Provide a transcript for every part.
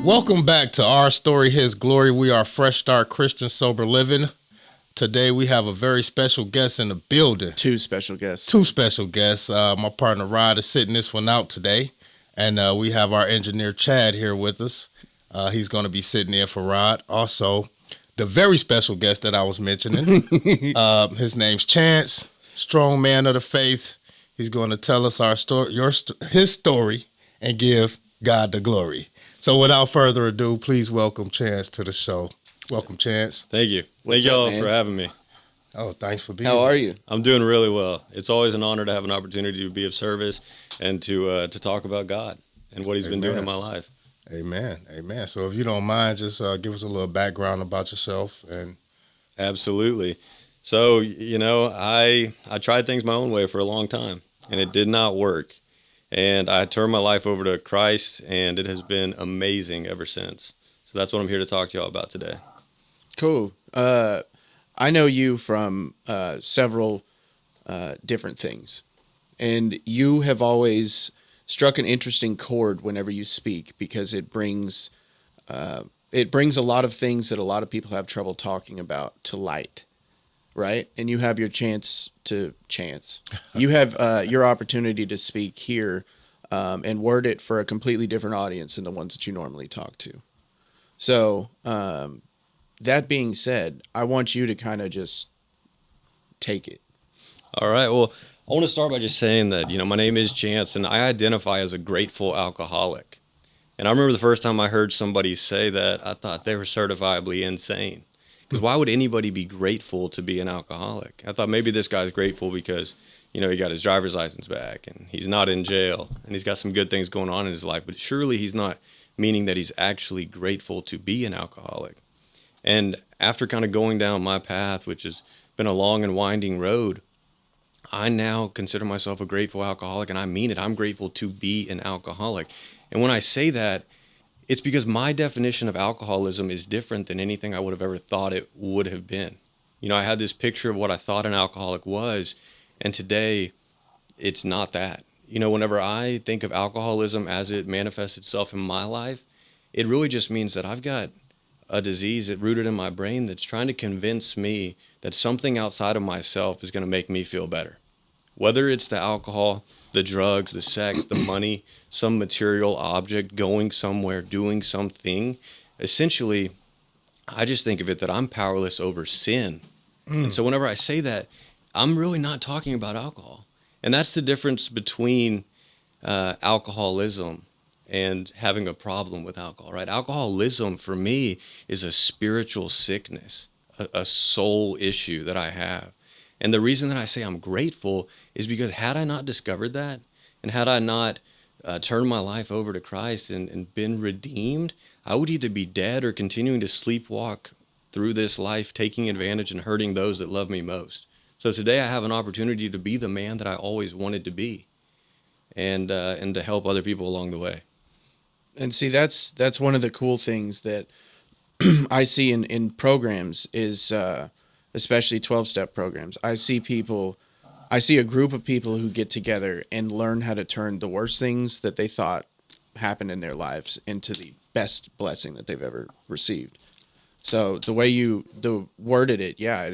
Welcome back to Our Story, His Glory. We are Fresh Start Christian Sober Living. Today we have a very special guest in the building. Two special guests. My partner Rod is sitting this one out today. And we have our engineer Chad here with us. He's going to be sitting in for Rod. Also, the very special guest that I was mentioning. His name's Chance, strong man of the faith. He's going to tell us his story and give God the glory. So without further ado, please welcome Chance to the show. Welcome, Chance. Thank you. What's Thank y'all up, man? for having me. Oh, thanks for being How here. are you? I'm doing really well. It's always an honor to have an opportunity to be of service and to talk about God and what He's been doing in my life. Amen. So if you don't mind, just give us a little background about yourself. And Absolutely. So, I tried things my own way for a long time, and it did not work. And I turned my life over to Christ, and it has been amazing ever since. So that's what I'm here to talk to y'all about today. Cool. I know you from several different things, and you have always struck an interesting chord whenever you speak because it brings a lot of things that a lot of people have trouble talking about to light, right? And you have your you have your opportunity to speak here and word it for a completely different audience than the ones that you normally talk to. So, that being said, I want you to kind of just take it. All right. Well, I want to start by just saying that, my name is Chance, and I identify as a grateful alcoholic. And I remember the first time I heard somebody say that, I thought they were certifiably insane. Because why would anybody be grateful to be an alcoholic? I thought maybe this guy's grateful because, he got his driver's license back and he's not in jail and he's got some good things going on in his life. But surely he's not meaning that he's actually grateful to be an alcoholic. And after kind of going down my path, which has been a long and winding road, I now consider myself a grateful alcoholic, and I mean it. I'm grateful to be an alcoholic. And when I say that, it's because my definition of alcoholism is different than anything I would have ever thought it would have been. I had this picture of what I thought an alcoholic was, and today it's not that. Whenever I think of alcoholism as it manifests itself in my life, it really just means that I've got a disease that rooted in my brain that's trying to convince me that something outside of myself is going to make me feel better. Whether it's the alcohol, the drugs, the sex, the money, some material object, going somewhere, doing something, essentially, I just think of it that I'm powerless over sin. And so whenever I say that, I'm really not talking about alcohol. And that's the difference between alcoholism and having a problem with alcohol, right? Alcoholism for me is a spiritual sickness, a soul issue that I have. And the reason that I say I'm grateful is because had I not discovered that, and had I not turned my life over to Christ and been redeemed, I would either be dead or continuing to sleepwalk through this life, taking advantage and hurting those that love me most. So today I have an opportunity to be the man that I always wanted to be, and to help other people along the way. And see, that's one of the cool things that I see in programs is, especially 12-step programs. I see a group of people who get together and learn how to turn the worst things that they thought happened in their lives into the best blessing that they've ever received. So the way you worded it, yeah,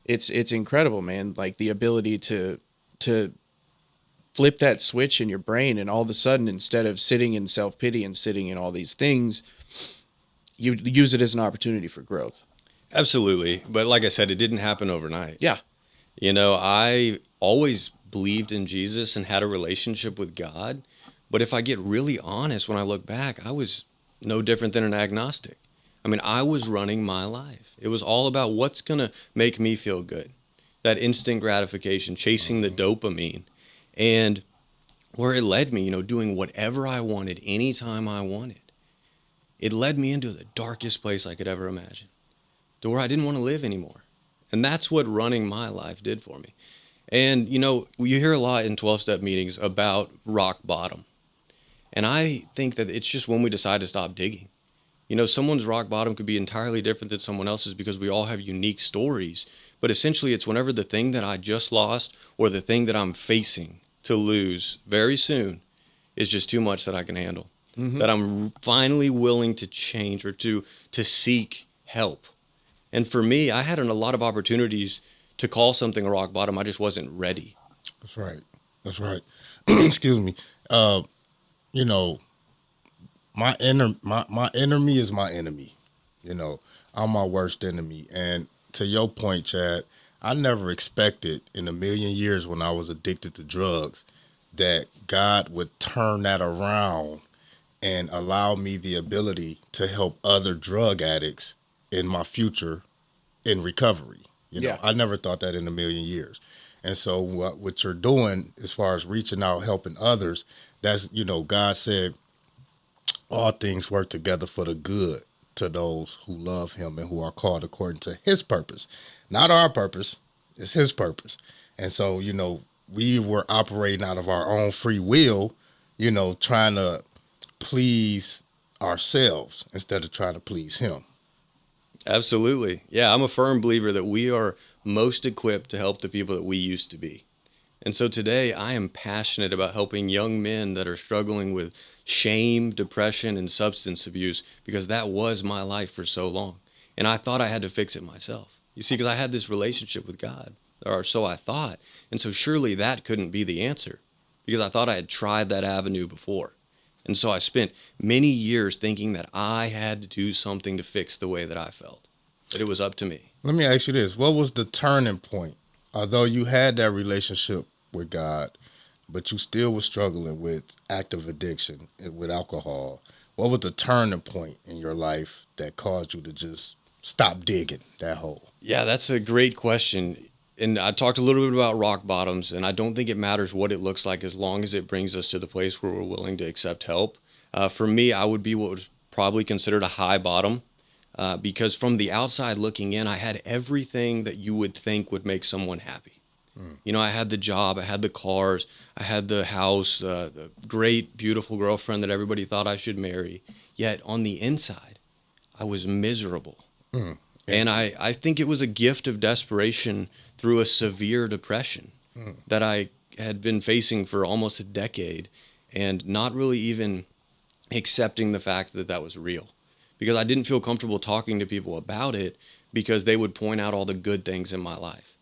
it's incredible, man. Like the ability to flip that switch in your brain, and all of a sudden, instead of sitting in self-pity and sitting in all these things, you use it as an opportunity for growth. Absolutely. But like I said, it didn't happen overnight. Yeah. I always believed in Jesus and had a relationship with God. But if I get really honest, when I look back, I was no different than an agnostic. I was running my life. It was all about what's going to make me feel good. That instant gratification, chasing the dopamine. And where it led me, doing whatever I wanted, anytime I wanted. It led me into the darkest place I could ever imagine, to where I didn't want to live anymore. And that's what running my life did for me. And, you hear a lot in 12-step meetings about rock bottom. And I think that it's just when we decide to stop digging. Someone's rock bottom could be entirely different than someone else's because we all have unique stories. But essentially, it's whenever the thing that I just lost or the thing that I'm facing to lose very soon is just too much that I can handle. that I'm finally willing to change or to seek help. And for me, I had a lot of opportunities to call something a rock bottom. I just wasn't ready. That's right. That's right. Excuse me. You know, my enemy is my enemy. You know, I'm my worst enemy. And to your point, Chad, I never expected in a million years when I was addicted to drugs that God would turn that around and allow me the ability to help other drug addicts in my future in recovery. You know, Yeah. I never thought that in a million years. And so what you're doing as far as reaching out, helping others, that's, you know, God said all things work together for the good to those who love him and who are called according to his purpose. Not our purpose, it's his purpose. And so, you know, we were operating out of our own free will, you know, trying to please ourselves instead of trying to please him. Absolutely. Yeah, I'm a firm believer that we are most equipped to help the people that we used to be. And so today I am passionate about helping young men that are struggling with shame, depression, and substance abuse because that was my life for so long. And I thought I had to fix it myself. You see, because I had this relationship with God, or so I thought. And so surely that couldn't be the answer because I thought I had tried that avenue before. And so I spent many years thinking that I had to do something to fix the way that I felt, that it was up to me. Let me ask you this. What was the turning point? Although you had that relationship with God, but you still were struggling with active addiction with alcohol. What was the turning point in your life that caused you to just stop digging that hole? Yeah, that's a great question. And I talked a little bit about rock bottoms, and I don't think it matters what it looks like as long as it brings us to the place where we're willing to accept help. For me, I would be what was probably considered a high bottom because from the outside looking in, I had everything that you would think would make someone happy. You know, I had the job, I had the cars, I had the house, the great, beautiful girlfriend that everybody thought I should marry. Yet on the inside, I was miserable. Mm. And I think it was a gift of desperation through a severe depression that I had been facing for almost a decade and not really even accepting the fact that that was real. Because I didn't feel comfortable talking to people about it because they would point out all the good things in my life.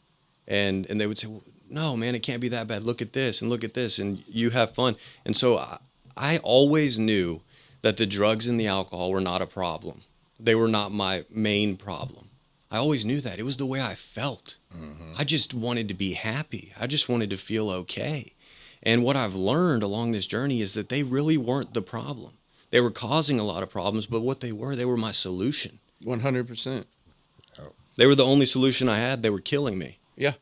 And they would say, well, no, man, it can't be that bad. Look at this and look at this and you have fun. And so I always knew that the drugs and the alcohol were not a problem. They were not my main problem. I always knew that. It was the way I felt. I just wanted to be happy. I just wanted to feel okay. And what I've learned along this journey is that they really weren't the problem. They were causing a lot of problems, but what they were my solution. 100%. They were the only solution I had. They were killing me. Yeah.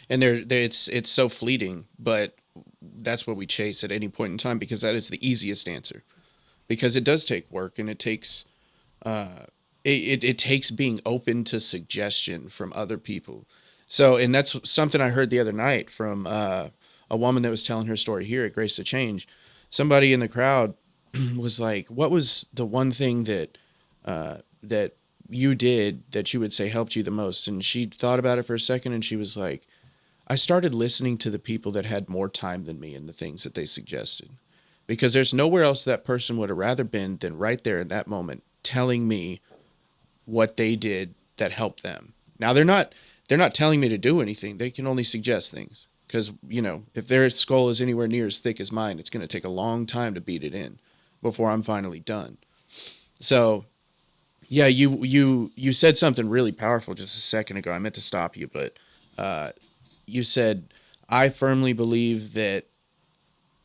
And it's so fleeting, but that's what we chase at any point in time because that is the easiest answer. Because it does take work and it takes it takes being open to suggestion from other people. So, and that's something I heard the other night from a woman that was telling her story here at Grace to Change. Somebody in the crowd was like, "What was the one thing that that you did that you would say helped you the most?" And she thought about it for a second, and she was like, "I started listening to the people that had more time than me and the things that they suggested, because there's nowhere else that person would have rather been than right there in that moment, telling me what they did that helped them." Now they're not telling me to do anything; they can only suggest things. Because, you know, if their skull is anywhere near as thick as mine, it's going to take a long time to beat it in before I'm finally done. So, yeah, you said something really powerful just a second ago. I meant to stop you, but you said, "I firmly believe that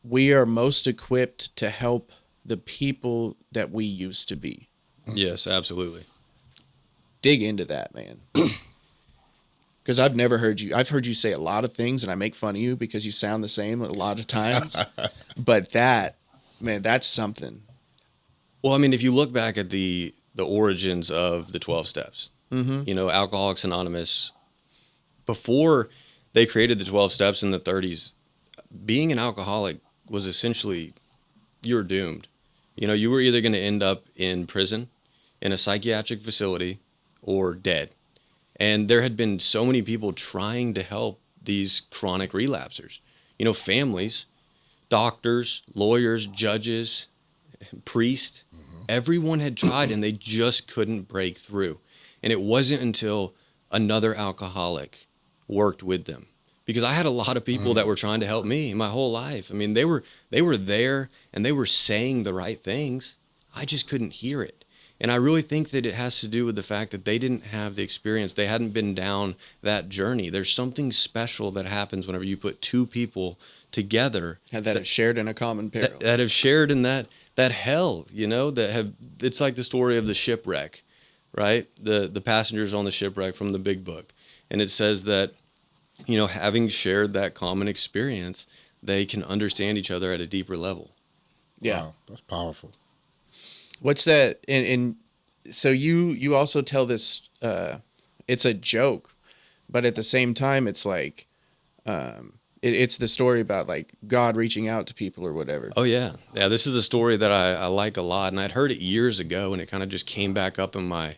we are most equipped to help the people that we used to be." Yes, absolutely. Dig into that, man. Because I've heard you say a lot of things, and I make fun of you because you sound the same a lot of times. But that, man, that's something. Well, I mean, if you look back at the origins of the 12 steps, you know, Alcoholics Anonymous, before they created the 12 steps in the 30s, being an alcoholic was essentially, you were doomed. You know, you were either going to end up in prison, in a psychiatric facility, or dead. And there had been so many people trying to help these chronic relapsers. You know, families, doctors, lawyers, judges, priest. Everyone had tried and they just couldn't break through. And it wasn't until another alcoholic worked with them. Because I had a lot of people that were trying to help me my whole life. I mean, they were there and they were saying the right things. I just couldn't hear it. And I really think that it has to do with the fact that they didn't have the experience. They hadn't been down that journey. There's something special that happens whenever you put two people together that have shared in a common peril. That have shared in that hell, it's like the story of the shipwreck, right? The passengers on the shipwreck from the Big Book. And it says that, having shared that common experience, they can understand each other at a deeper level. Yeah. Wow, that's powerful. What's that? And so you also tell this, it's a joke, but at the same time, it's like, it's the story about like God reaching out to people or whatever. Oh yeah. Yeah. This is a story that I like a lot, and I'd heard it years ago, and it kind of just came back up in my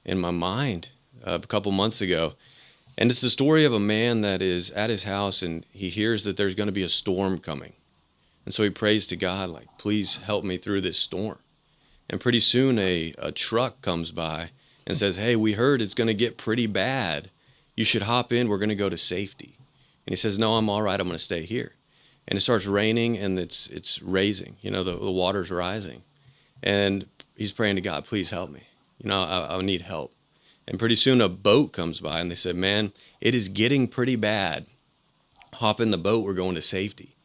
mind a couple months ago. And it's the story of a man that is at his house and he hears that there's going to be a storm coming. And so he prays to God, like, please help me through this storm. And pretty soon a truck comes by and says, hey, we heard it's going to get pretty bad. You should hop in. We're going to go to safety. And he says, no, I'm all right. I'm going to stay here. And it starts raining and it's raising. The water's rising. And he's praying to God, please help me. I need help. And pretty soon a boat comes by and they said, man, it is getting pretty bad. Hop in the boat. We're going to safety.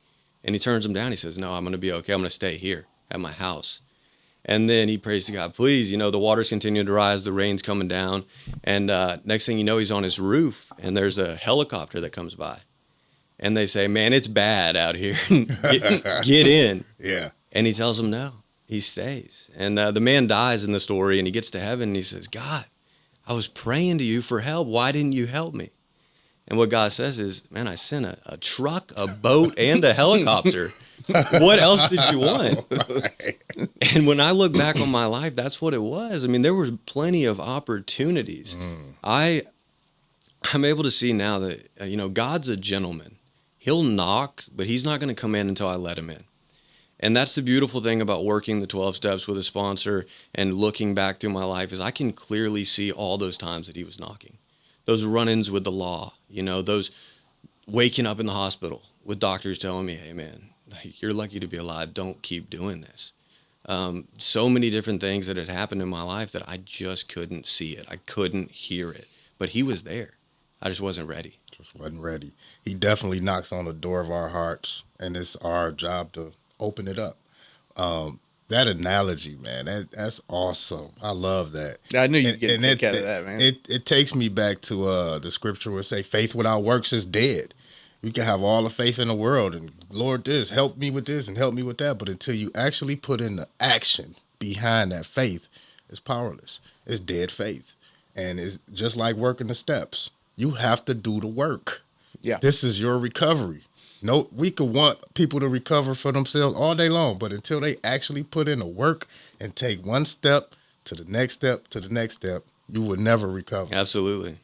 And he turns him down. He says, no, I'm going to be okay. I'm going to stay here at my house. And then he prays to God, please, the water's continuing to rise. The rain's coming down. And next thing you know, he's on his roof and there's a helicopter that comes by. And they say, man, it's bad out here. Get in. Yeah. And he tells them no. He stays. And the man dies in the story and he gets to heaven and he says, God, I was praying to you for help. Why didn't you help me? And what God says is, man, I sent a truck, a boat, and a helicopter. What else did you want? And when I look back on my life, that's what it was. I mean, there was plenty of opportunities. I'm able to see now that, God's a gentleman. He'll knock, but he's not going to come in until I let him in. And that's the beautiful thing about working the 12 steps with a sponsor and looking back through my life is I can clearly see all those times that he was knocking. Those run-ins with the law, those waking up in the hospital with doctors telling me, hey, man, you're lucky to be alive. Don't keep doing this. So many different things that had happened in my life that I just couldn't see it. I couldn't hear it. But he was there. I just wasn't ready. Just wasn't ready. He definitely knocks on the door of our hearts, and it's our job to open it up. That analogy, man, that's awesome. I love that. I knew you'd get a kick out of that, man. It takes me back to the scripture would say, faith without works is dead. You can have all the faith in the world and Lord this, help me with this and help me with that. But until you actually put in the action behind that faith, it's powerless. It's dead faith. And it's just like working the steps. You have to do the work. Yeah. This is your recovery. No, we could want people to recover for themselves all day long, but until they actually put in the work and take one step to the next step to the next step, you will never recover. Absolutely.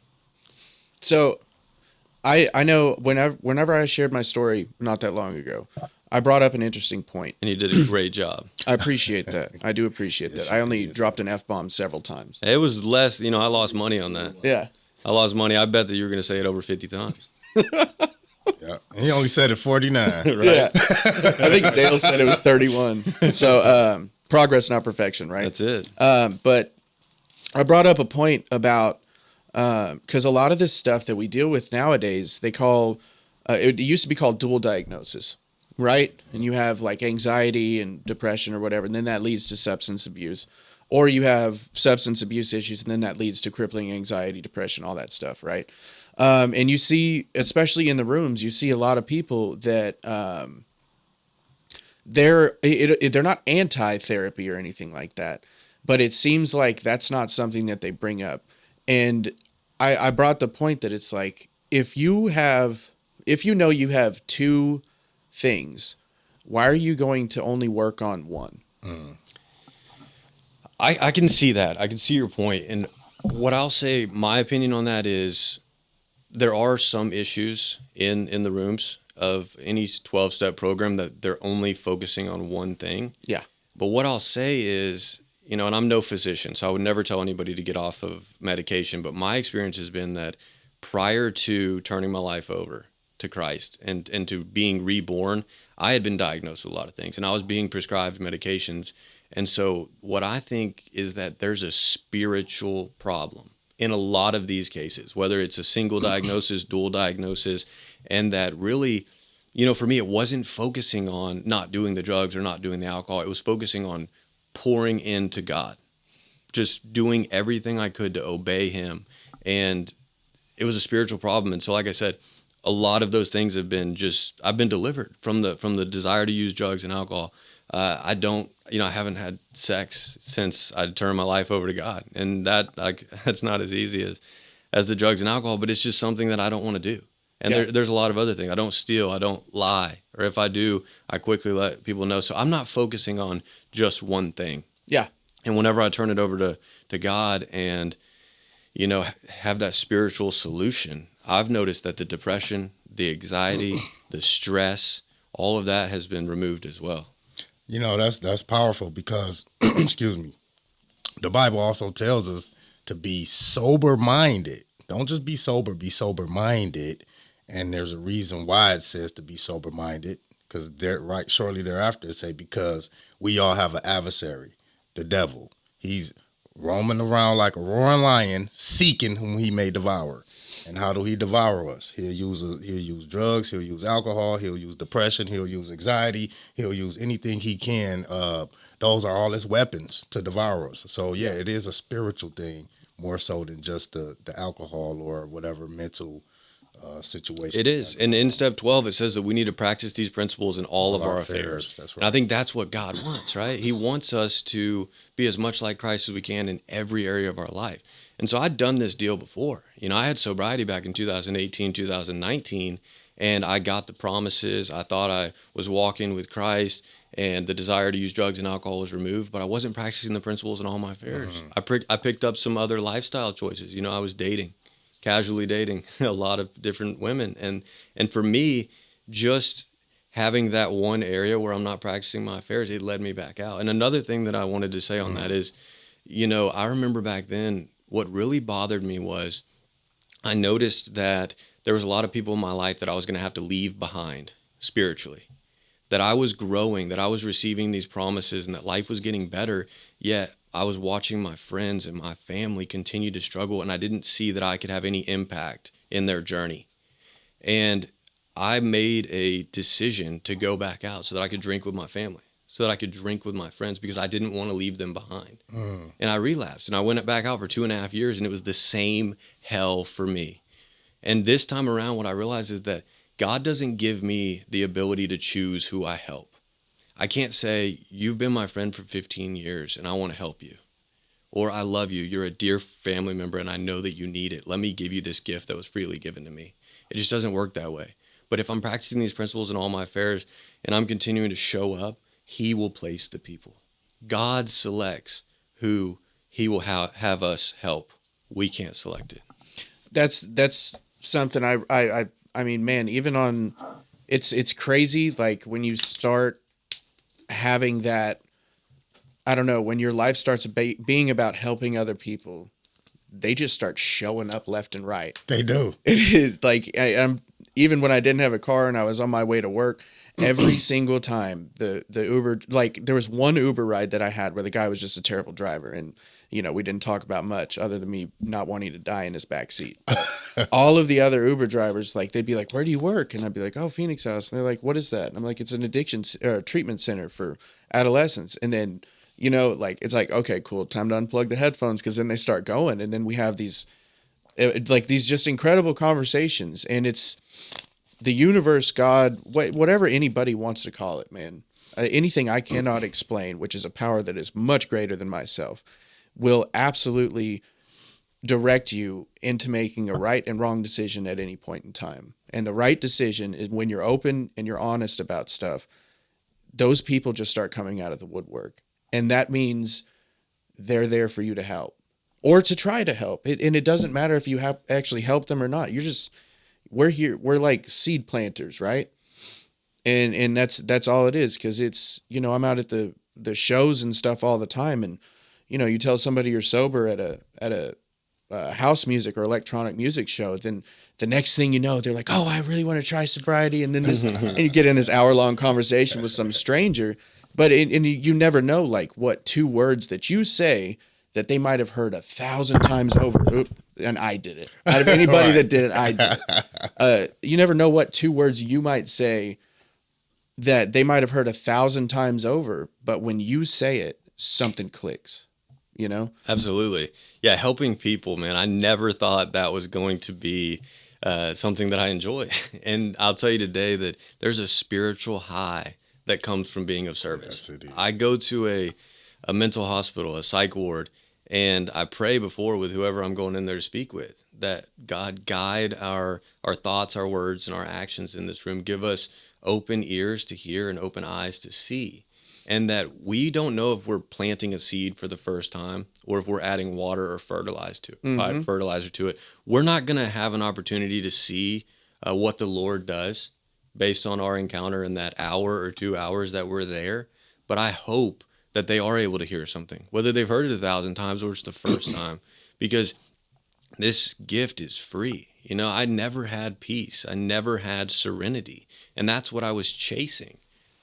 So I know whenever I shared my story not that long ago, I brought up an interesting point. And you did a great job. I appreciate that. I do appreciate that. I only dropped an F-bomb several times. It was less, I lost money on that. Yeah. I lost money. I bet that you were going to say it over 50 times. Yeah. And he only said it 49. Right? Yeah. I think Dale said it was 31. So progress, not perfection, right? That's it. But I brought up a point about, because a lot of this stuff that we deal with nowadays, they call, it used to be called dual diagnosis, right? And you have like anxiety and depression or whatever, and then that leads to substance abuse. Or you have substance abuse issues, and then that leads to crippling anxiety, depression, all that stuff, right? And you see, especially in the rooms, you see a lot of people that they're not anti-therapy or anything like that, but it seems like that's not something that they bring up. And I brought the point that it's like, if you know you have two things, why are you going to only work on one? I can see that. I can see your point. And what I'll say, my opinion on that is there are some issues in the rooms of any 12-step program that they're only focusing on one thing. Yeah. But what I'll say is, and I'm no physician, so I would never tell anybody to get off of medication. But my experience has been that prior to turning my life over to Christ and to being reborn, I had been diagnosed with a lot of things, and I was being prescribed medications. And so what I think is that there's a spiritual problem in a lot of these cases, whether it's a single diagnosis, dual diagnosis, and that really, for me, it wasn't focusing on not doing the drugs or not doing the alcohol. It was focusing on pouring into God, just doing everything I could to obey him. And it was a spiritual problem. And so, like I said, a lot of those things I've been delivered from the desire to use drugs and alcohol. I haven't had sex since I turned my life over to God. And that's not as easy as the drugs and alcohol, but it's just something that I don't want to do. And there's a lot of other things. I don't steal. I don't lie. Or if I do, I quickly let people know. So I'm not focusing on just one thing. Yeah. And whenever I turn it over to God and, have that spiritual solution, I've noticed that the depression, the anxiety, the stress, all of that has been removed as well. That's powerful because, excuse me, the Bible also tells us to be sober-minded. Don't just be sober-minded. And there's a reason why it says to be sober-minded, because shortly thereafter it say, because we all have an adversary, the devil. He's roaming around like a roaring lion, seeking whom he may devour. And how do he devour us? He'll use drugs, he'll use alcohol, he'll use depression, he'll use anxiety, he'll use anything he can. Those are all his weapons to devour us. So yeah, it is a spiritual thing more so than just the alcohol or whatever mental situation. It is. And in step 12, it says that we need to practice these principles in all of our affairs. That's right. And I think that's what God wants, right? He wants us to be as much like Christ as we can in every area of our life. And so I'd done this deal before. I had sobriety back in 2018, 2019, and I got the promises. I thought I was walking with Christ, and the desire to use drugs and alcohol was removed, but I wasn't practicing the principles in all my affairs. Mm-hmm. I picked up some other lifestyle choices. I was casually dating a lot of different women. And for me, just having that one area where I'm not practicing my affairs, it led me back out. And another thing that I wanted to say on that is, I remember back then, what really bothered me was I noticed that there was a lot of people in my life that I was going to have to leave behind spiritually, that I was growing, that I was receiving these promises and that life was getting better, yet I was watching my friends and my family continue to struggle, and I didn't see that I could have any impact in their journey. And I made a decision to go back out so that I could drink with my family, so that I could drink with my friends, because I didn't want to leave them behind. And I relapsed, and I went back out for 2.5 years, and it was the same hell for me. And this time around, what I realized is that God doesn't give me the ability to choose who I help. I can't say, you've been my friend for 15 years and I want to help you. Or I love you, you're a dear family member and I know that you need it. Let me give you this gift that was freely given to me. It just doesn't work that way. But if I'm practicing these principles in all my affairs and I'm continuing to show up, he will place the people. God selects who he will have us help. We can't select it. That's something I mean, man, even on, it's crazy. Like when you start having that, I don't know, when your life starts being about helping other people, they just start showing up left and right. They do. It is like, I'm even when I didn't have a car and I was on my way to work, every single time the Uber, like there was one Uber ride that I had where the guy was just a terrible driver. And, we didn't talk about much other than me not wanting to die in his back seat. All of the other Uber drivers, like, they'd be like, where do you work? And I'd be like, oh, Phoenix House. And they're like, what is that? And I'm like, it's an addiction treatment center for adolescents. And then, like, it's like, okay, cool. Time to unplug the headphones. Cause then they start going. And then we have these just incredible conversations. And it's the universe, God, whatever anybody wants to call it, man, anything I cannot explain, which is a power that is much greater than myself, will absolutely direct you into making a right and wrong decision at any point in time. And the right decision is when you're open and you're honest about stuff, those people just start coming out of the woodwork. And that means they're there for you to help or to try to help. And it doesn't matter if you have actually helped them or not. We're here. We're like seed planters, right? And that's all it is. Cause it's, I'm out at the the shows and stuff all the time, and you tell somebody you're sober at a house music or electronic music show, then the next thing you know, they're like, "Oh, I really want to try sobriety," and then and you get in this hour-long conversation with some stranger, but and you never know like what 2 words that you say that they might have heard 1,000 times over. Oop, and I did it. Out of anybody that did it, I did it. You never know what 2 words you might say that they might have heard 1,000 times over, but when you say it, something clicks. Absolutely. Yeah, helping people, man. I never thought that was going to be something that I enjoy. And I'll tell you today that there's a spiritual high that comes from being of service. Yes, it is. I go to a mental hospital, a psych ward, and I pray before with whoever I'm going in there to speak with, that God guide our thoughts, our words, and our actions in this room. Give us open ears to hear and open eyes to see. And that we don't know if we're planting a seed for the first time or if we're adding water or fertilizer to it. We're not going to have an opportunity to see what the Lord does based on our encounter in that hour or 2 hours that we're there. But I hope that they are able to hear something, whether they've heard it 1,000 times or it's the first time, because this gift is free. I never had peace. I never had serenity. And that's what I was chasing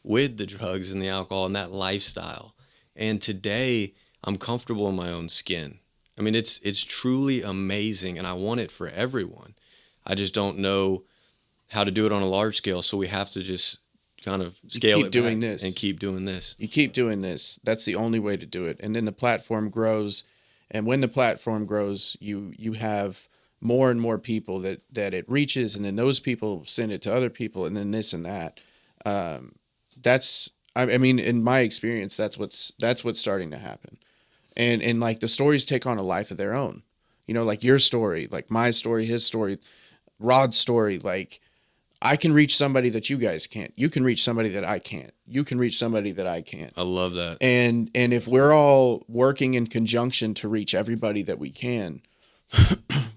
with the drugs and the alcohol and that lifestyle. And today I'm comfortable in my own skin. I mean, it's truly amazing, and I want it for everyone. I just don't know how to do it on a large scale, so we have to just kind of scale it back and keep doing this. You keep doing this. That's the only way to do it. And then the platform grows, and when the platform grows, you have more and more people that it reaches, and then those people send it to other people, and then this and that. I mean, in my experience, that's what's starting to happen. And like the stories take on a life of their own, like your story, like my story, his story, Rod's story. Like I can reach somebody that you guys can't. You can reach somebody that I can't. You can reach somebody that I can't. I love that. And if we're all working in conjunction to reach everybody that we can,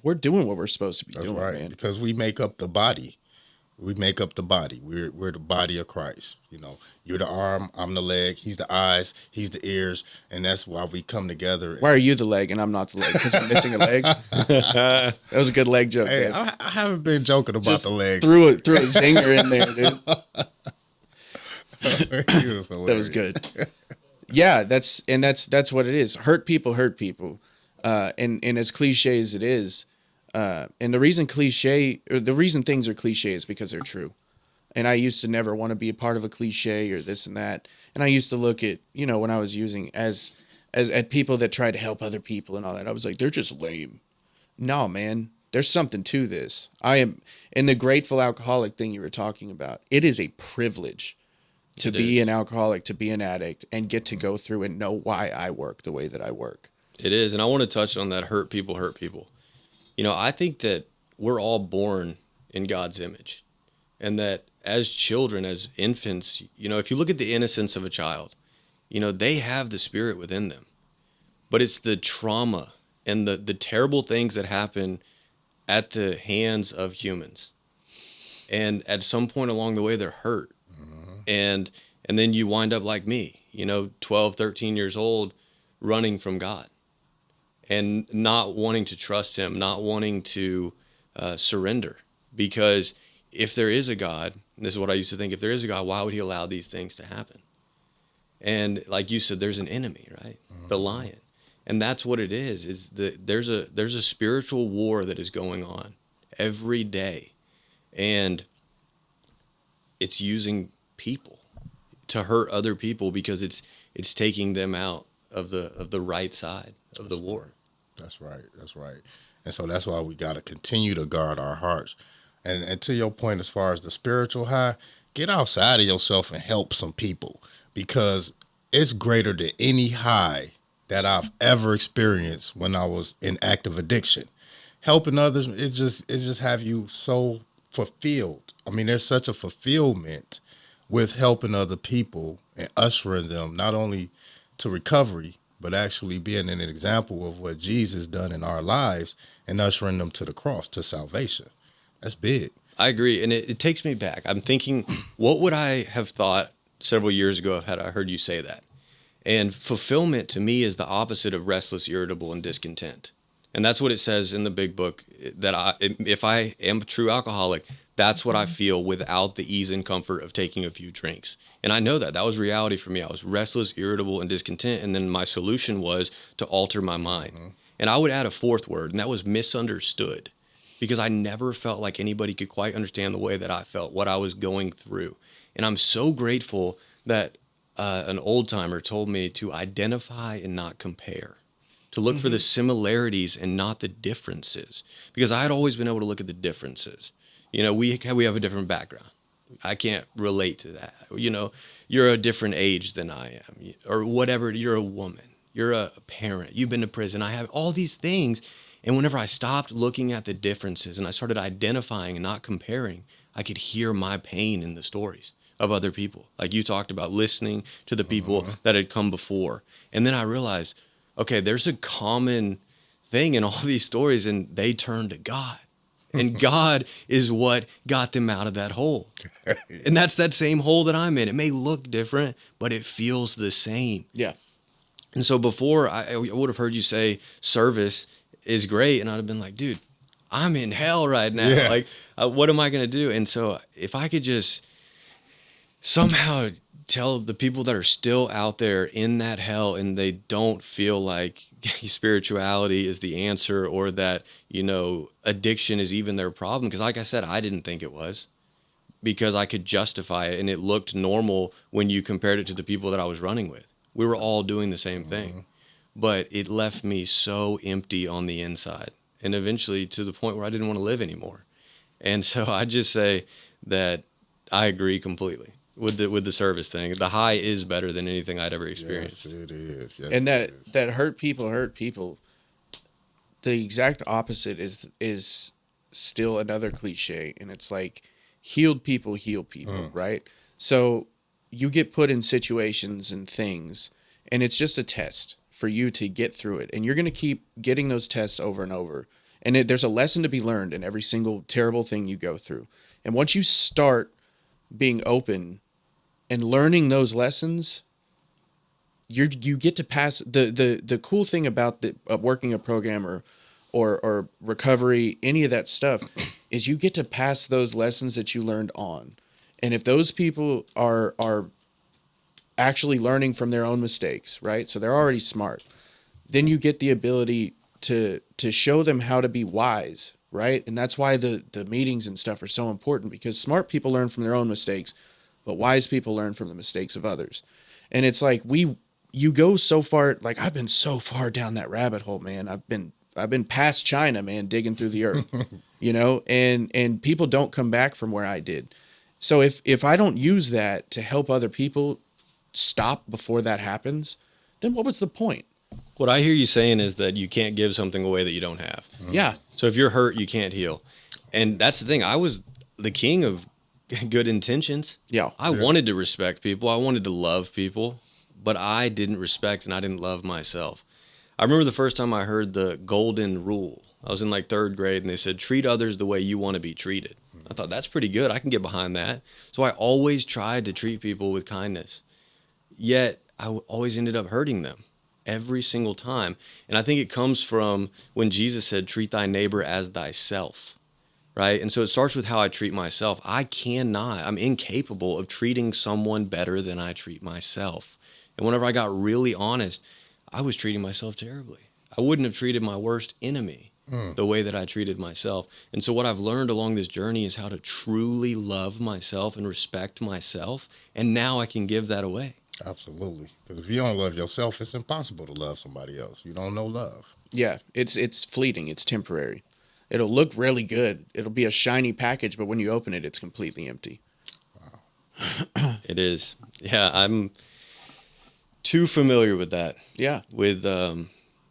we're doing what we're supposed to be doing. That's right, man. Because we make up the body. We make up the body. We're the body of Christ. You're the arm, I'm the leg, he's the eyes, he's the ears, and that's why we come together. Why are you the leg and I'm not the leg? Because I'm missing a leg? That was a good leg joke. Hey, I haven't been joking about just the leg. Threw a zinger in there, dude. That was good. Yeah, that's what it is. Hurt people. And as cliche as it is, and the reason things are cliche is because they're true. And I used to never want to be a part of a cliche or this and that. And I used to look at, when I was using as at people that tried to help other people and all that, I was like, they're just lame. No, man, there's something to this. I am in the grateful alcoholic thing you were talking about. It is a privilege to be an alcoholic, to be an addict, and get to go through and know why I work the way that I work. It is. And I want to touch on that hurt people. I think that we're all born in God's image, and that as children, as infants, if you look at the innocence of a child, they have the Spirit within them, but it's the trauma and the terrible things that happen at the hands of humans. And at some point along the way, they're hurt. And then you wind up like me, 12, 13 years old, running from God and not wanting to trust him, not wanting to surrender. Because if there is a God, and this is what I used to think, if there is a God, why would he allow these things to happen? And like you said, there's an enemy, right? The lion. And that's what it is there's a spiritual war that is going on every day. And it's using people to hurt other people because it's taking them out of the right side of the war. That's right. And so that's why we got to continue to guard our hearts. And to your point, as far as the spiritual high, get outside of yourself and help some people, because it's greater than any high that I've ever experienced when I was in active addiction. Helping others, it just have you so fulfilled. I mean, there's such a fulfillment with helping other people and ushering them not only to recovery, but actually being an example of what Jesus done in our lives and ushering them to the cross, to salvation. That's big. I agree. And it takes me back. I'm thinking, what would I have thought several years ago had I heard you say that? And fulfillment to me is the opposite of restless, irritable, and discontent. And that's what it says in the big book, that if I am a true alcoholic, that's what I feel without the ease and comfort of taking a few drinks. And I know that was reality for me. I was restless, irritable, and discontent. And then my solution was to alter my mind. And I would add a fourth word, and that was misunderstood, because I never felt like anybody could quite understand the way that I felt, what I was going through. And I'm so grateful that an old timer told me to identify and not compare, to look for the similarities and not the differences, because I had always been able to look at the differences. You know, we have a different background. I can't relate to that. You know, you're a different age than I am, or whatever. You're a woman. You're a parent. You've been to prison. I have all these things. And whenever I stopped looking at the differences and I started identifying and not comparing, I could hear my pain in the stories of other people. Like you talked about, listening to the people that had come before. And then I realized, okay, there's a common thing in all these stories, and they turned to God. And God is what got them out of that hole. And that's that same hole that I'm in. It may look different, but it feels the same. Yeah. And so before, I would have heard you say service is great, and I'd have been like, dude, I'm in hell right now. Yeah. Like, what am I going to do? And so if I could just somehow tell the people that are still out there in that hell and they don't feel like spirituality is the answer, or that, you know, addiction is even their problem. Because like I said, I didn't think it was, because I could justify it and it looked normal when you compared it to the people that I was running with. We were all doing the same thing, but it left me so empty on the inside, and eventually to the point where I didn't want to live anymore. And so I just say that I agree completely with the service thing. The high is better than anything I'd ever experienced. Yes, it is. Yes, And it is. that hurt people. The exact opposite is still another cliche, and it's like healed people heal people, right? So you get put in situations and things, and it's just a test for you to get through it, and you're going to keep getting those tests over and over. And there's a lesson to be learned in every single terrible thing you go through. And once you start being open and learning those lessons, you get to pass. The cool thing about working a program or recovery, any of that stuff, is you get to pass those lessons that you learned on. And if those people are actually learning from their own mistakes, right? So they're already smart. Then you get the ability to show them how to be wise, right? And that's why the meetings and stuff are so important, because smart people learn from their own mistakes, but wise people learn from the mistakes of others. And it's like you go so far, like I've been so far down that rabbit hole, man. I've been past China, man, digging through the earth, you know, and people don't come back from where I did. So if I don't use that to help other people stop before that happens, then what was the point? What I hear you saying is that you can't give something away that you don't have. Yeah. So if you're hurt, you can't heal. And that's the thing. I was the king of good intentions. Yeah. I wanted to respect people. I wanted to love people, but I didn't respect and I didn't love myself. I remember the first time I heard the golden rule. I was in like 3rd grade, and they said, treat others the way you want to be treated. I thought, that's pretty good. I can get behind that. So I always tried to treat people with kindness. Yet I always ended up hurting them every single time. And I think it comes from when Jesus said, treat thy neighbor as thyself, right? And so it starts with how I treat myself. I'm incapable of treating someone better than I treat myself. And whenever I got really honest, I was treating myself terribly. I wouldn't have treated my worst enemy the way that I treated myself. And so what I've learned along this journey is how to truly love myself and respect myself. And now I can give that away. Absolutely. Because if you don't love yourself, it's impossible to love somebody else. You don't know love. Yeah. It's fleeting. It's temporary. It'll look really good. It'll be a shiny package, but when you open it, it's completely empty. Wow. It is. Yeah, I'm too familiar with that. Yeah. With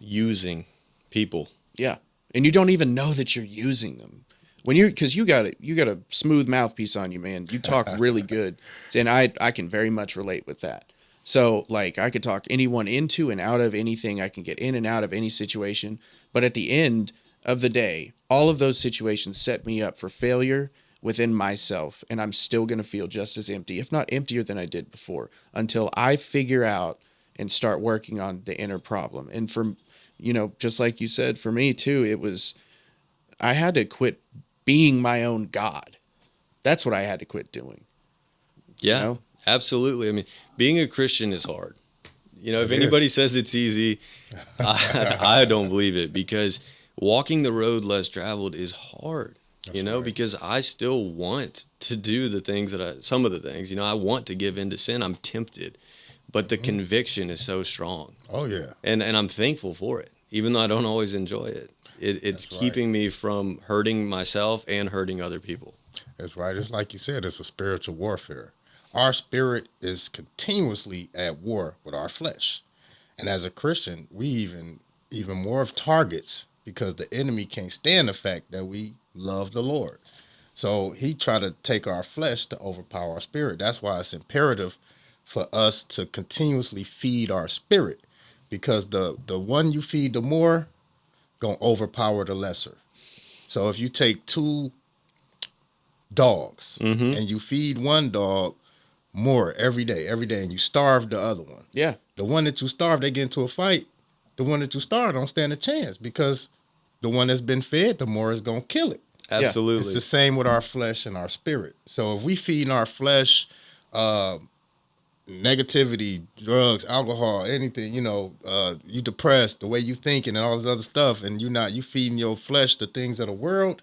using people. Yeah. And you don't even know that you're using them. Because you got a smooth mouthpiece on you, man. You talk really good. And I can very much relate with that. So, like, I could talk anyone into and out of anything. I can get in and out of any situation. But at the end of the day, all of those situations set me up for failure within myself. And I'm still going to feel just as empty, if not emptier than I did before, until I figure out and start working on the inner problem. And just like you said, for me too, I had to quit being my own God. That's what I had to quit doing. Yeah, You know? absolutely. I mean, being a Christian is hard. If It anybody is. says it's easy, I don't believe it, because walking the road less traveled is hard. Right. Because I still want to do the things some of the things, I want to give in to sin. I'm tempted, but the conviction is so strong. Oh yeah. And I'm thankful for it, even though I don't always enjoy it. It's That's right. keeping me from hurting myself and hurting other people. That's right. It's like you said, it's a spiritual warfare. Our spirit is continuously at war with our flesh. And as a Christian, we even more of targets, because the enemy can't stand the fact that we love the Lord. So he try to take our flesh to overpower our spirit. That's why it's imperative for us to continuously feed our spirit, because the one you feed the more gonna overpower the lesser. So if you take two dogs and you feed one dog more every day, and you starve the other one, Yeah. the one that you starve, they get into a fight. The one that you starve don't stand a chance, because the one that's been fed, the more is gonna kill it. Absolutely. It's the same with our flesh and our spirit. So if we feed our flesh negativity, drugs, alcohol, anything, you depressed, the way you thinking and all this other stuff, and you feeding your flesh the things of the world,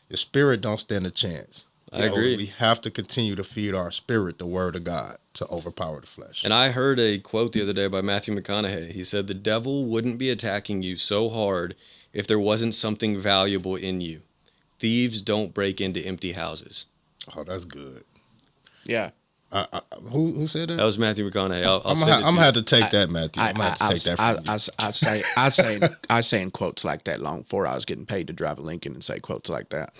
your spirit don't stand a chance. I agree. We have to continue to feed our spirit the word of God to overpower the flesh. And I heard a quote the other day by Matthew McConaughey. He said, "The devil wouldn't be attacking you so hard if there wasn't something valuable in you. Thieves don't break into empty houses." Oh, that's good. Yeah. Who said that? That was Matthew McConaughey. I'm gonna have to take that, Matthew. I'm gonna have to take that from you. I saying quotes like that long before I was getting paid to drive a Lincoln and say quotes like that.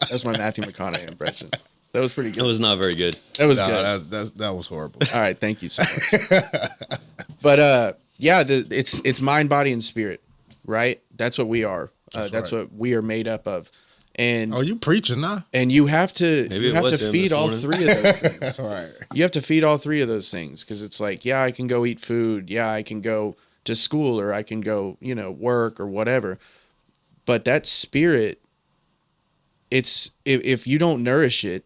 That's my Matthew McConaughey impression. That was pretty It good. was not very good. That was No, good. that was horrible. All right, thank you so much. But it's mind, body, and spirit, right? That's what we are. That's right. what we are made up of. And Oh, you preaching now? and you have to Maybe it was him feed this all morning. three of those things. All right. You have to feed all three of those things, because it's like, yeah, I can go eat food, yeah, I can go to school, or I can go, work or whatever. But that spirit, it's if you don't nourish it,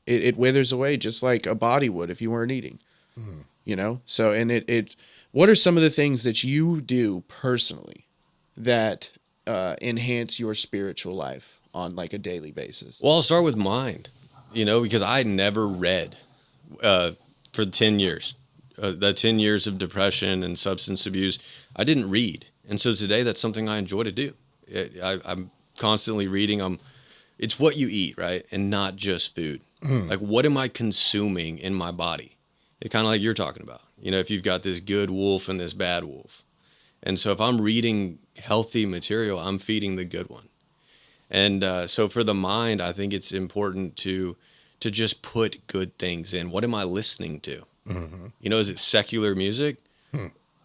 it withers away just like a body would if you weren't eating. So, and it what are some of the things that you do personally that enhance your spiritual life on like a daily basis? Well, I'll start with mind, because I never read for 10 years. The 10 years of depression and substance abuse, I didn't read. And so today that's something I enjoy to do. I'm constantly reading. It's what you eat, right? And not just food. Like, what am I consuming in my body? It's kind of like you're talking about, if you've got this good wolf and this bad wolf. And so if I'm reading healthy material, I'm feeding the good one. And so for the mind, I think it's important to just put good things in. What am I listening to? Is it secular music?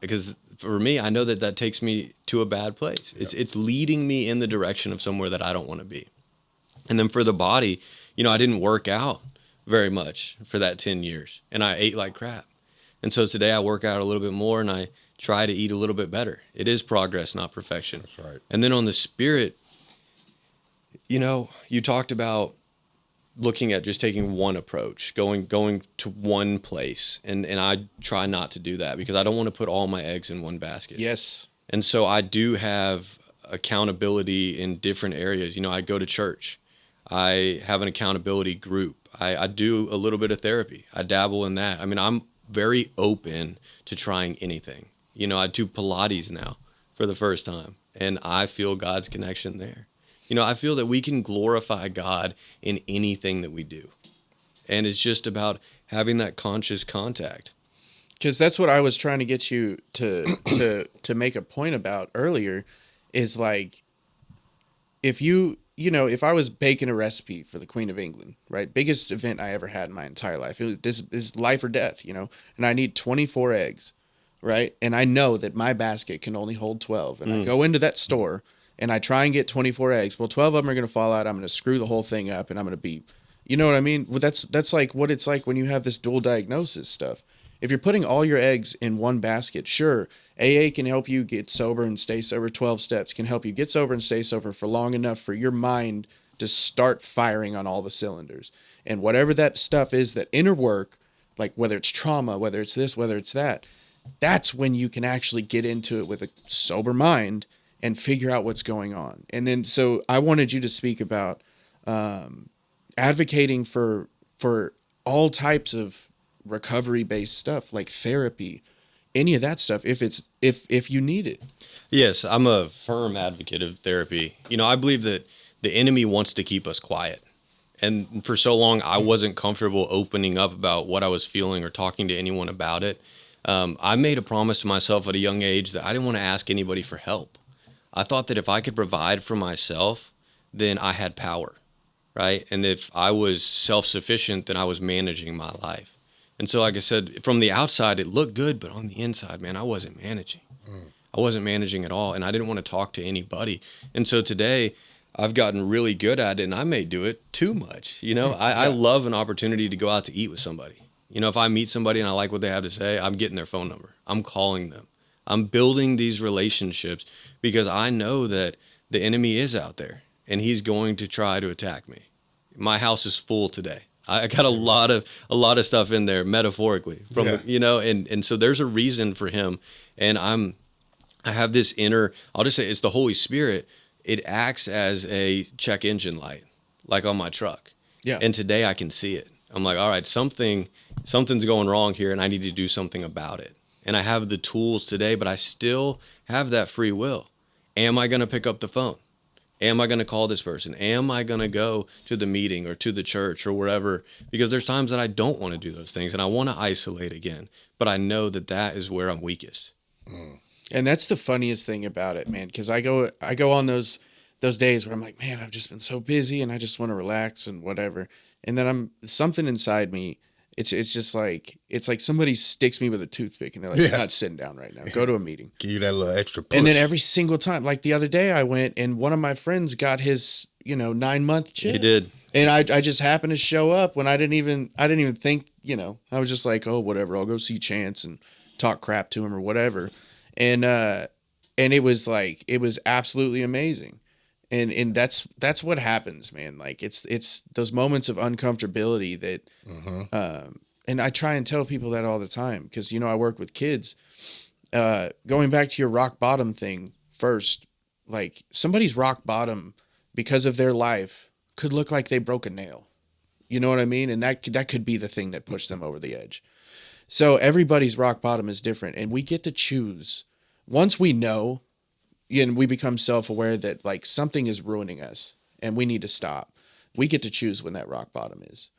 Because for me, I know that takes me to a bad place. Yep. It's leading me in the direction of somewhere that I don't want to be. And then for the body, I didn't work out very much for that 10 years, and I ate like crap. And so today I work out a little bit more, and I try to eat a little bit better. It is progress, not perfection. That's right. And then on the spirit, you talked about looking at just taking one approach, going to one place. And I try not to do that, because I don't want to put all my eggs in one basket. Yes. And so I do have accountability in different areas. I go to church. I have an accountability group. I do a little bit of therapy. I dabble in that. I mean, I'm very open to trying anything. I do Pilates now for the first time, and I feel God's connection there. I feel that we can glorify God in anything that we do. And it's just about having that conscious contact. Because that's what I was trying to get you to make a point about earlier, is like, if I was baking a recipe for the Queen of England, right? Biggest event I ever had in my entire life. It was this is life or death, and I need 24 eggs, right? And I know that my basket can only hold 12. And I go into that store and I try and get 24 eggs. Well, 12 of them are going to fall out. I'm going to screw the whole thing up, and I'm going to be, you know what I mean? Well, that's like what it's like when you have this dual diagnosis stuff. If you're putting all your eggs in one basket, sure, AA can help you get sober and stay sober. 12 steps can help you get sober and stay sober for long enough for your mind to start firing on all the cylinders. And whatever that stuff is, that inner work, like whether it's trauma, whether it's this, whether it's that, that's when you can actually get into it with a sober mind and figure out what's going on. And then, so I wanted you to speak about advocating for all types of recovery-based stuff, like therapy, any of that stuff, if you need it. Yes, I'm a firm advocate of therapy. I believe that the enemy wants to keep us quiet. And for so long, I wasn't comfortable opening up about what I was feeling or talking to anyone about it. I made a promise to myself at a young age that I didn't want to ask anybody for help. I thought that if I could provide for myself, then I had power, right? And if I was self-sufficient, then I was managing my life. And so, like I said, from the outside, it looked good, but on the inside, man, I wasn't managing. I wasn't managing at all, and I didn't want to talk to anybody. And so today, I've gotten really good at it, and I may do it too much. I love an opportunity to go out to eat with somebody. If I meet somebody and I like what they have to say, I'm getting their phone number. I'm calling them. I'm building these relationships because I know that the enemy is out there, and he's going to try to attack me. My house is full today. I got a lot of stuff in there metaphorically and so there's a reason for him. And I have this inner, I'll just say it's the Holy Spirit. It acts as a check engine light, like on my truck. Yeah. And today I can see it. I'm like, all right, something's going wrong here, and I need to do something about it. And I have the tools today, but I still have that free will. Am I going to pick up the phone? Am I going to call this person? Am I going to go to the meeting or to the church or wherever? Because there's times that I don't want to do those things, and I want to isolate again. But I know that is where I'm weakest. And that's the funniest thing about it, man, because I go on those days where I'm like, man, I've just been so busy and I just want to relax and whatever. And then something inside me, it's just like, it's like somebody sticks me with a toothpick and they're like, you're not sitting down right now. Go to a meeting. Give you that little extra push. And then every single time, like the other day I went and one of my friends got his, 9-month chip. He did. And I just happened to show up when I didn't even think, I was just like, oh, whatever, I'll go see Chance and talk crap to him or whatever. And it was absolutely amazing. And that's what happens, man. Like it's those moments of uncomfortability that, and I try and tell people that all the time because, I work with kids. Going back to your rock bottom thing first, like somebody's rock bottom because of their life could look like they broke a nail. You know what I mean? And that could be the thing that pushed them over the edge. So everybody's rock bottom is different, and we get to choose. Once we know, and we become self-aware that like something is ruining us and we need to stop, we get to choose when that rock bottom is.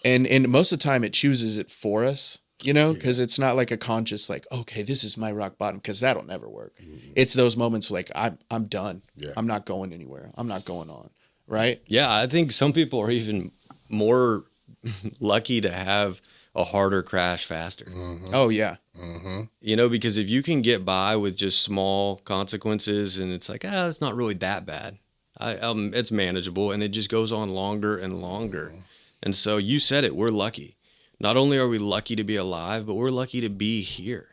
And most of the time it chooses it for us, because it's not like a conscious, like, okay, this is my rock bottom, because that'll never work. Mm-hmm. It's those moments like, I'm done. Yeah. I'm not going anywhere. I'm not going on. Right? Yeah, I think some people are even more lucky to have a harder crash faster. Mm-hmm. Oh, yeah. Mm-hmm. Because if you can get by with just small consequences and it's like, it's not really that bad. It's manageable, and it just goes on longer and longer. Mm-hmm. And so you said it, we're lucky. Not only are we lucky to be alive, but we're lucky to be here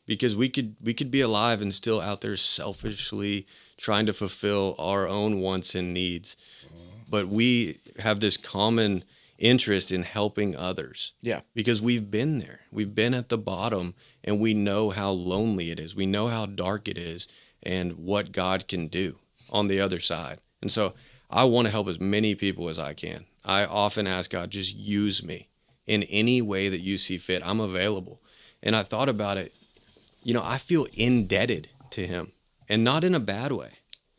because we could be alive and still out there selfishly trying to fulfill our own wants and needs. Mm-hmm. But we have this common interest in helping others. Yeah. Because we've been there. We've been at the bottom, and we know how lonely it is. We know how dark it is and what God can do on the other side. And so I want to help as many people as I can. I often ask God, just use me in any way that you see fit. I'm available. And I thought about it. I feel indebted to him, and not in a bad way.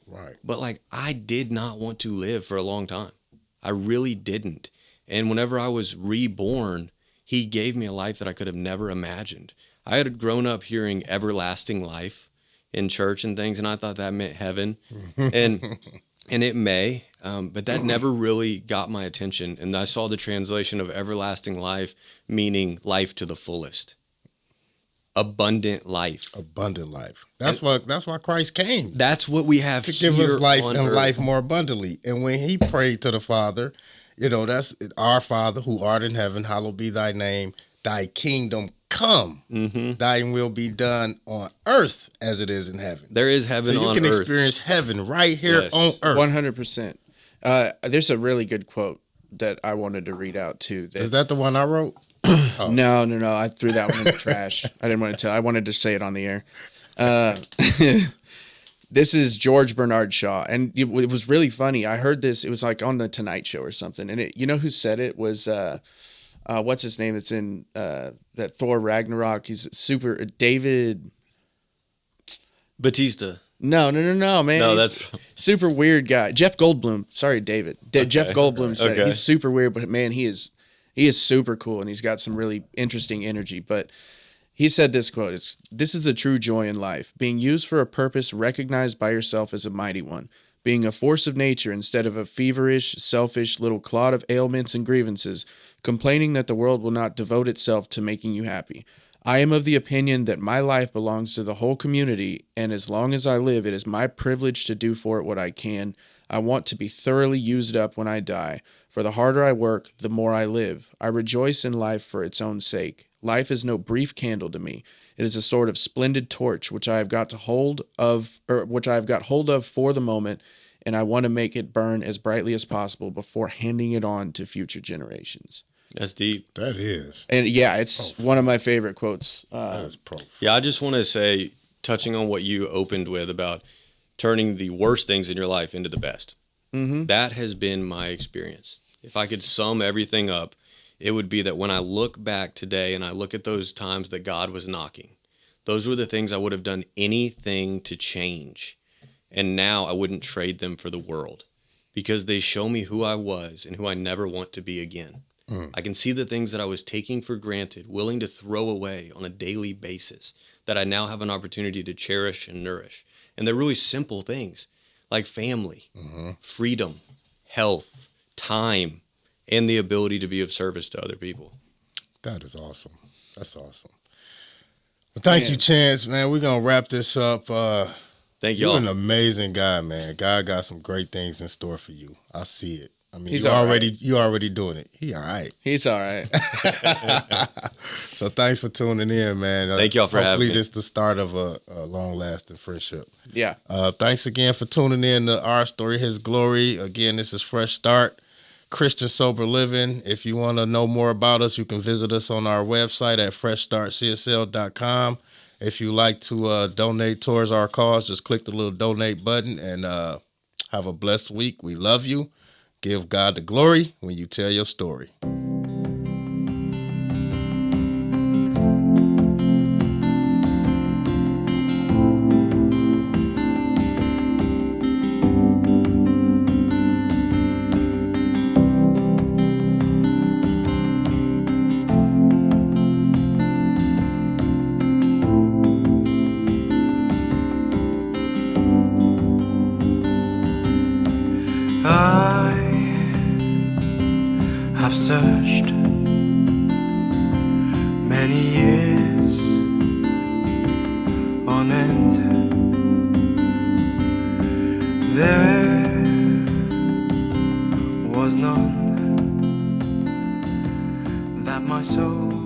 Right. But like, I did not want to live for a long time. I really didn't. And whenever I was reborn, he gave me a life that I could have never imagined. I had grown up hearing everlasting life in church and things, and I thought that meant heaven. And it may, but that never really got my attention. And I saw the translation of everlasting life, meaning life to the fullest. Abundant life. Abundant life. That's why Christ came. That's what we have to give us life and life more abundantly. And when he prayed to the Father, that's our Father who art in heaven, hallowed be thy name. Thy kingdom come, Mm-hmm. thine will be done on earth as it is in heaven. There is heaven So you on can earth. experience heaven right here Yes. on earth. 100%. There's a really good quote that I wanted to read out too. Is that the one I wrote? Oh. No. I threw that one in the trash. I didn't want to tell. I wanted to say it on the air. This is George Bernard Shaw, and it was really funny. I heard this. It was like on the Tonight Show or something, and you know who said it was what's his name? That's in that Thor Ragnarok. He's super David Batista. No, man. No, He's that's super weird guy. Jeff Goldblum. Sorry, David. Jeff Goldblum said it. He's super weird, but man, he is super cool, and he's got some really interesting energy. But he said this quote: "This is the true joy in life, being used for a purpose recognized by yourself as a mighty one, being a force of nature instead of a feverish, selfish little clod of ailments and grievances, complaining that the world will not devote itself to making you happy. I am of the opinion that my life belongs to the whole community, and as long as I live, it is my privilege to do for it what I can. I want to be thoroughly used up when I die, for the harder I work, the more I live. I rejoice in life for its own sake. Life is no brief candle to me. It is a sort of splendid torch which I have got hold of for the moment, and I want to make it burn as brightly as possible before handing it on to future generations." That's deep. That is. And yeah, it's one of my favorite quotes. That is profound. Yeah, I just want to say, touching on what you opened with about turning the worst things in your life into the best. Mm-hmm. That has been my experience. If I could sum everything up, it would be that when I look back today and I look at those times that God was knocking, those were the things I would have done anything to change. And now I wouldn't trade them for the world, because they show me who I was and who I never want to be again. I can see the things that I was taking for granted, willing to throw away on a daily basis, that I now have an opportunity to cherish and nourish. And they're really simple things like family, freedom, health, time, and the ability to be of service to other people. That is awesome. That's awesome. Well, thank you, Chance, man. We're going to wrap this up. Thank y'all. You're an amazing guy, man. God got some great things in store for you. I see it. I mean, He's you already doing it. He all right. He's all right. So thanks for tuning in, man. Thank y'all for having me. Hopefully this is the start of a long-lasting friendship. Yeah. Thanks again for tuning in to Our Story, His Glory. Again, this is Fresh Start, Christian Sober Living. If you want to know more about us, you can visit us on our website at freshstartcsl.com. If you like to donate towards our cause, just click the little donate button and have a blessed week. We love you. Give God the glory when you tell your story. I've searched many years on end. There was none that my soul